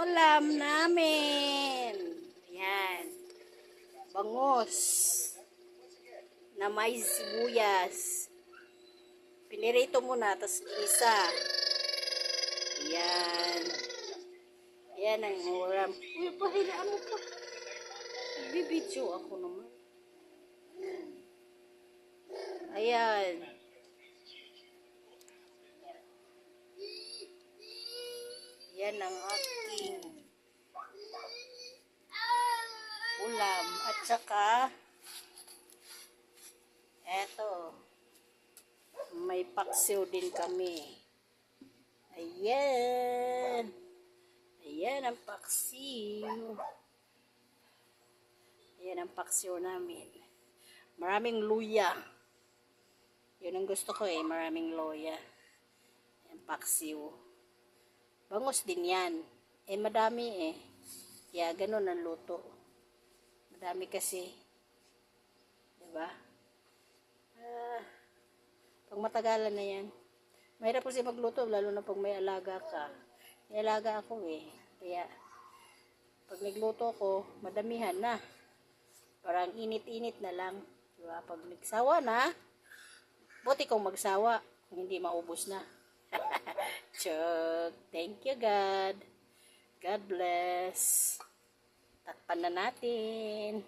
ulam namin. Yan. Bangus. Na may sibuyas. Pinirito muna, tapos isa. Yan. Yan ang ulam. Uy, pahilaan mo pa. Bibidyo ako naman. Ayan. Yan ang aking ulam. At saka, eto, may paksiw din kami. Ayan. Ayan ang paksiw. Ayan ang paksiw namin. Maraming luya. Yun ang gusto ko eh. Maraming luya. Ayan, paksiw. Bangus din yan. Eh, madami eh. Kaya ganun ang luto. Madami kasi. Diba? Pag matagalan na yan. Mahirap kasi magluto, lalo na pag may alaga ka. May alaga ako eh. Kaya, pag nagluto ko, madamihan na. Parang init-init na lang. Diba? Pag nagsawa na, buti kong magsawa. Kung hindi maubos na. Chug. Thank you, God. God bless. Takpan na natin.